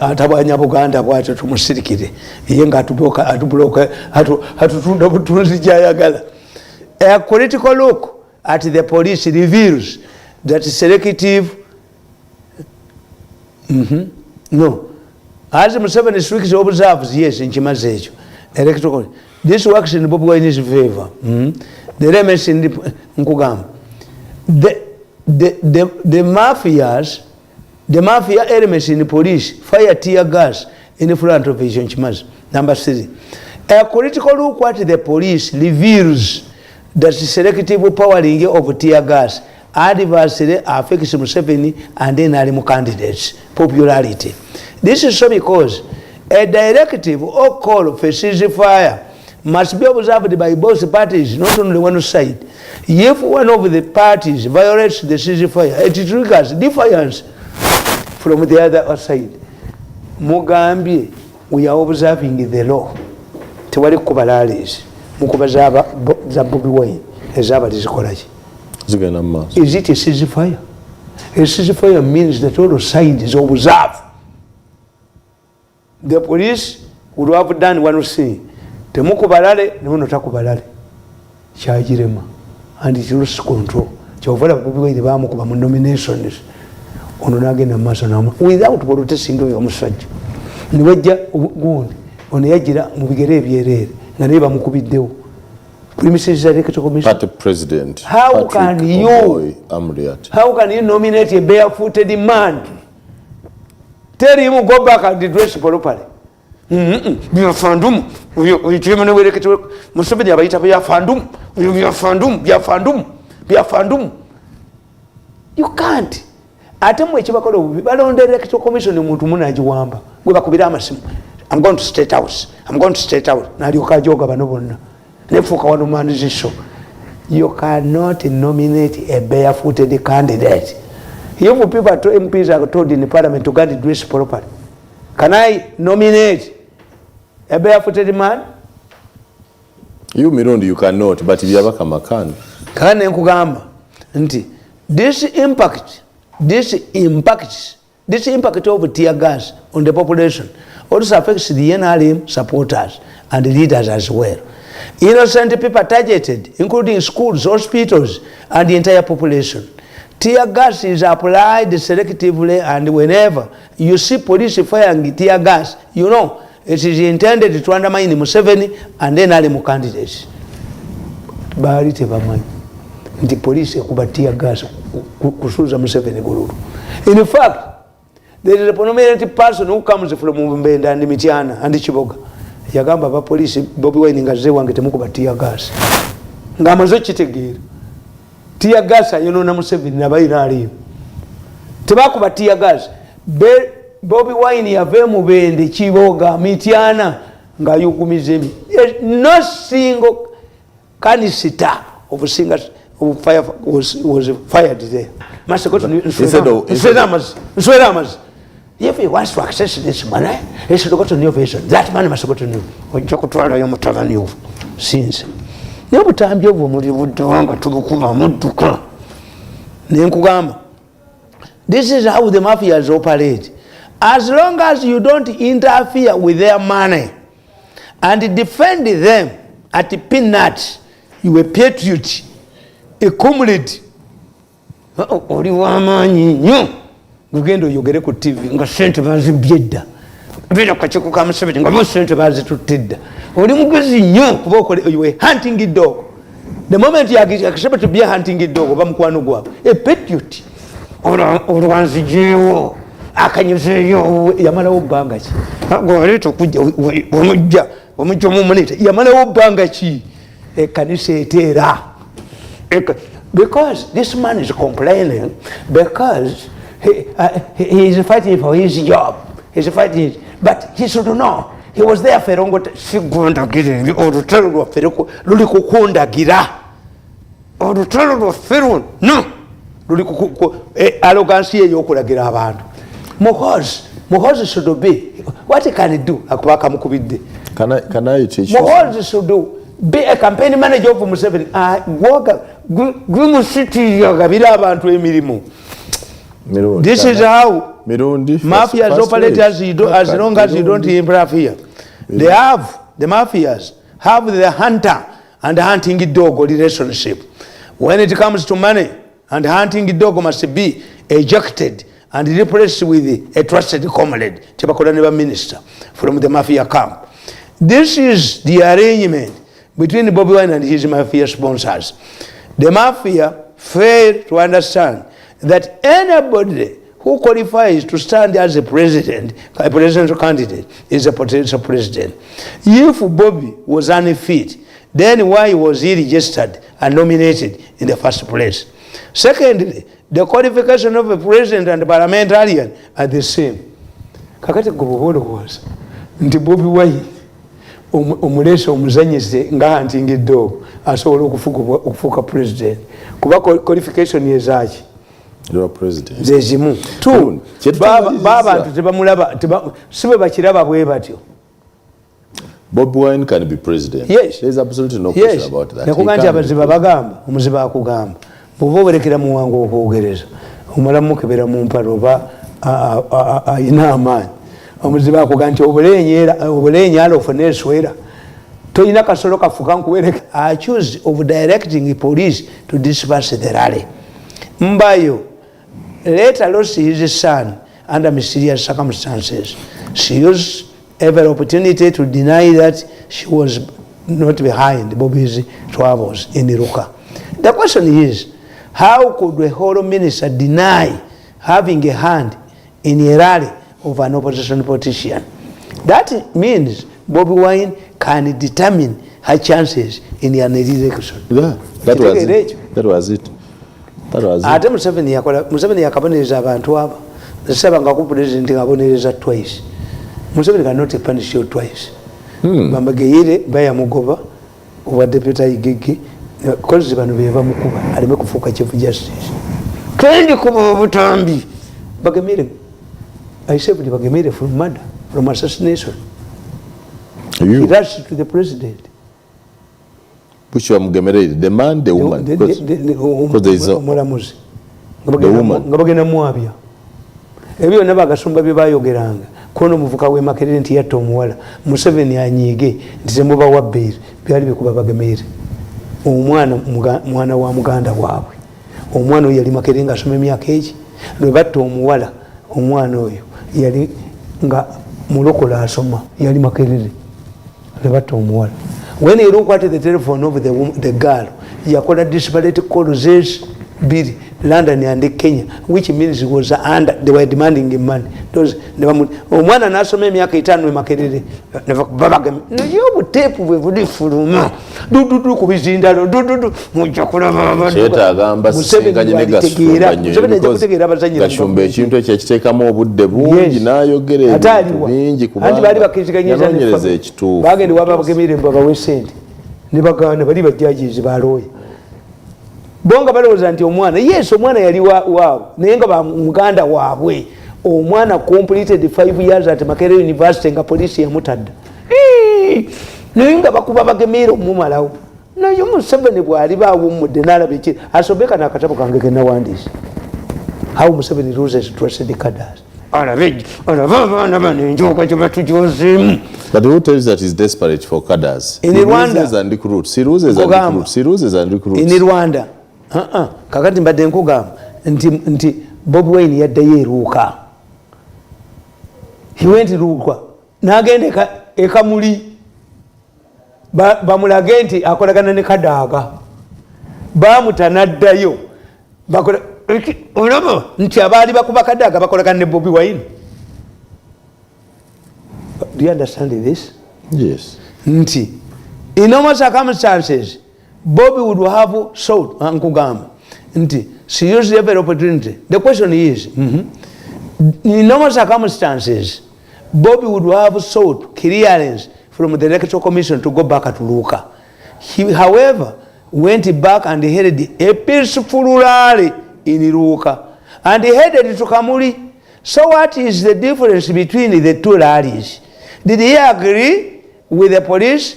atabwanya Buganda bwatyo tumusirikire ye nga atubuloka atutunda butunzi gyayagala. A critical look at the police reveals that selective as Museveni speaks observes, yes, nkimaze ekyo electoral. This works in Bobi Wine's favor. The elements in nkugamba the mafia elements in the police fire tear gas in front of his Nchimazi. Number 3. A critical look at the police reveals that the selective powering of tear gas adversely affects Museveni and then NRM candidates' popularity. This is so because a directive or call for ceasefire must be observed by both parties, not only one side. If one of the parties violates the ceasefire, it triggers defiance from the other side. Mugambye, we are observing the law. Tewali kubalalizi. Mukuba za Bobi Wine. Ezaba lizikolaji. Is it a ceasefire? A ceasefire means that all sides observe. The police would have done one thing. Temukubalale, no takubalale. Chajirema. And it loses control. Chovala Bobi Wine bamukuba mu nominations. Ononagenda maaso namu without protesting omusajja niwajja gundi ono yajira mu bigere ebyerere nga naye bamukubiddewo premises electoral commission party president. How can you nominate a barefooted man? Tell him go back and dress properly. Byafandum uyituyemene wereketwe Museveni abayita byafandum. You can't. Ate mwe kibakola obubi balonda electoral commission omuntu munagiwamba gwe bakubira amasimu I'm going to state house nalyoka ajoga bano bonna nefuuka wano manizisho. You cannot nominate a barefooted candidate. If people, MPs are told in the parliament to get dressed properly, can I nominate a barefooted man? You Mirundi, you cannot, but if you have a can. Can nkugamba nti this impact of tear gas on the population also affects the NRM supporters and leaders as well. Innocent people targeted, including schools, hospitals, and the entire population. Tear gas is applied selectively, and whenever you see police firing tear gas, you know it is intended to undermine Museveni and then NRM candidates. nti police ekuba tear gas kusuuza Museveni gululu. In fact, there is a prominent person who comes from Mbenda and Mityana and Kiboga. Yagamba ba police Bobi Wine ngaze wange temukuba tear gas. Ngamaze kitegeera. Tear gas ayono na Museveni nabayira ali. Tebakuba tear gas. Bobi Wine yave mu Bende Kiboga Mityana nga yukumizemi. No single canister of singers of fire was fired there. Master if he wants to access this money, he should go to New Vision. That money must go to New. Since never time you will this is how the mafias operate. As long as you don't interfere with their money and defend them at the peanuts, you a patriot, a comrade. Gugendo yogere ku TV nga sente bazibyedda bino kachiko ka Museveni nga mo sente bazitutidda oli mugezi nnyo kuba okole you a hunting dog. The moment you accept to be a hunting dog bamukwano gwa a patriot olwanzijewo akanyuzeyo yamalawo bbanga ki gwaleeta kujja omujja mumunite yamalawo bbanga ki ekkanisa eteera because this man is complaining because he is fighting for his job. He's fighting, but he should know he was there for long. Sigunda giri or tell of Ferro Lulikukunda gira or tell of Ferro no Luliku arrogance yokura gira abantu. Mohoz should be what can he do? Akwaka mukubide. Can I teach you? Mohoz should do be a campaign manager for Museveni. Walk Gumu City Yagabira abantu emirimu. This is how mafias operate as long as you don't interfere. The mafias have the hunter and hunting dog relationship. When it comes to money, and hunting dog must be ejected and replaced with a trusted comrade, Tibakola minister from the mafia camp. This is the arrangement between Bobi Wine and his mafia sponsors. The mafia failed to understand that anybody who qualifies to stand as a president, a presidential candidate, is a potential president. If Bobby was unfit, then why was he registered and nominated in the first place? Secondly, the qualification of a president and parliamentarian are the same. Kakati kubuholo was nti Bobi Wine omulesa omuzanyise nga hunting dog asobola okufuuka president kuba qualification yezaki president zezimu tu baba tebamulaba sibe bakiraba bwe batyo. Bobi Wine can be president. Yes. There is absolutely no question about that. Nakuganja abaziba bagamba omuziba akugamba bw'oba oberekera mu wangu okwogereza omala mukebera mu mpalo oba ayina amaanyi omuziba akugamba nti obulenyaala ofune eswera toyina kasolo kafuka nkubereka. Accused of directing police to disperse the rally. Mbayo later lost his son under mysterious circumstances. She used every opportunity to deny that she was not behind Bobby's troubles in Iruka. The question is, how could a whole minister deny having a hand in a rally of an opposition politician? That means Bobi Wine can determine her chances in an election. Yeah, that was it. Ate Museveni yakabonereza abantu aba nasaba nga ku president ngabonereza twice. Museveni cannot punish you twice. Bambageyire bayamugoba owa deputy igigi kozi bano beva mukuba alime kufuka chief justice kendi kuba butambi bagemire I saved bagemire from murder, from assassination. He rushed to the president. Which one? The man, the woman? Because there is the woman. Ngabagena mwabya. Ebyo nabagasumba bibayogeranga. Kono muvuka we makerere nti yatta omuwala. Museveni anyige nti zemuba wabbiri byali bikuba bagemere. Omwana wa muganda waabwe. Omwana oyo yali makerere nga asoma emyaka eki. Lwe batta omuwala omwana oyo yali nga mulokola asoma yali makerere. Lwe batta omuwala. When he looked at the telephone of the girl, yakola disparate calls biri London and Kenya, which means he was under, they were demanding him money. Those omwana nasoma emyaka 5 emakerere babaga nayo tape bwe buli fuluma dudu kubizindalo dudu mujja kulaba abantu cheta agamba singanye negategera gashumbe ekintu ekyo ekiteekamu obudde bungi n'ayogera bingi kubanga bali bakiziganyiriza ekituufu bagende wabagemire babawe sente ne bagana bali bajjajizi baloye bonga balowooza nti omwana yes omwana yali waabwe naye nga bamuganda waabwe omwana completed 5 years at Makerere University nga poliisi yamutadda naye nga bakuba bagemere omumalawo naye Museveni bw'ali baawummudde n'alaba ekiri asobeka n'akatabo kange ke nawandiise how Museveni loses trusted cadres. But who tells that he's desperate for cadres? In Rwanda and recruits. He loses and recruits. In Rwanda kakati mbadde nkugamba nti Bobi Wine yaddayo eruuka. He went Rukwa n'agenda ekamuli bamulage nti akolagana ne Kadaaga bamutanaddayo olaba nti abaali bakuba Kadaaga bakolagana ne Bobi Wine. Do you understand this? Yes. Nti in normal circumstances Bobby would have sought nkugamba nti she used every opportunity. The question is in normal circumstances Bobby would have sought clearance from the Electoral Commission to go back at Luka. He, however, went back and held a peaceful rally in Luka and headed to Kamuli. So what is the difference between the two rallies? Did he agree with the police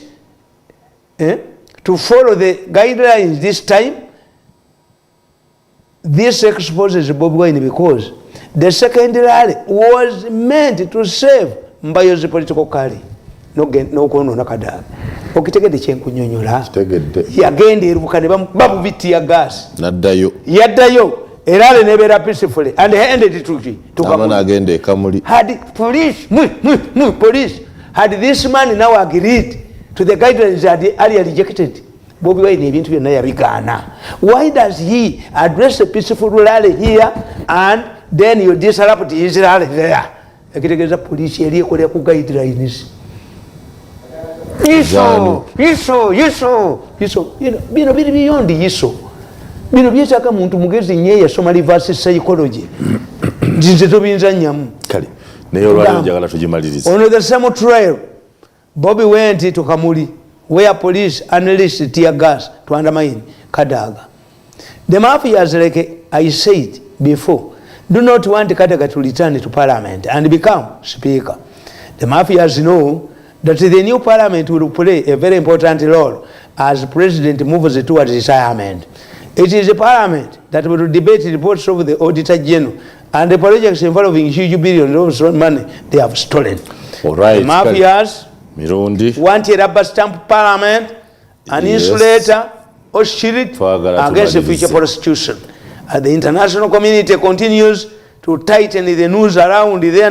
to follow the guidelines this time? This exposes Bobi Wine because the second rally was meant to save Mbayo's political career. No kono nakadaga. Okitegede kyenkunyonyola. Yagende erubuka ne babu biti ya gas. Yaddayo. Erale nebera peacefully and handed to Kamana agende kamuli. Had police, police, had this man now agreed to the guidelines that earlier rejected, Bobi Wine ebintu byonna yabigana. Why does he address a peaceful rally here and then you disrupt his rally there? Ekitegeeza police yali ekolera ku guidelines. Yiso. Bino biri beyond yiso. Bino byetaaga muntu mugezi nnyo yasoma reverse psychology. Nze tobinza nnyamu. Kale. Naye olwaliro njagala tugimalirize. On the same trail, Bobby went to Kamuli, where police unleashed tear gas to undermine Kadaaga. The Mafias, like I said before, do not want Kadaaga to return to parliament and become speaker. The Mafias know that the new parliament will play a very important role as president moves towards retirement. It is a parliament that will debate reports of the Auditor General and the projects involving huge billions of money they have stolen. All right. The Mafias Mirundi want a rubber stamp parliament, an insulator or shield against the future prostitution. The international community continues to tighten the noose around their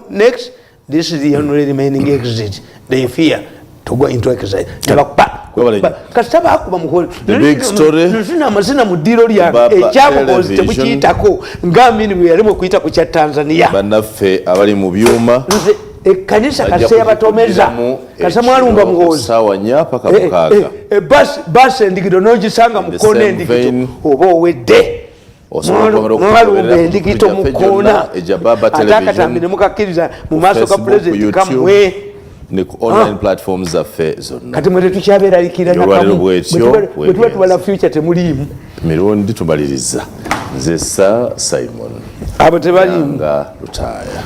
necks. This is the only remaining exit they fear to go into exile. The big story. Bannaffe abali mu byuma ekanisa kaseya batomeza kasamwalumba mugozi sawa nyapa kabukaga bas endigito nogisanga mukone endigito oba owedde mwalumba endigito mukona atakatambire mukakiriza mu maaso ga president kamwe ne online platforms zaffe zonna kati mwete tukyabeeralikira nakamu bwetuba tubala future temuliimu Mirundi tubaliriza nze Simon abo tebalimu nga lutaaya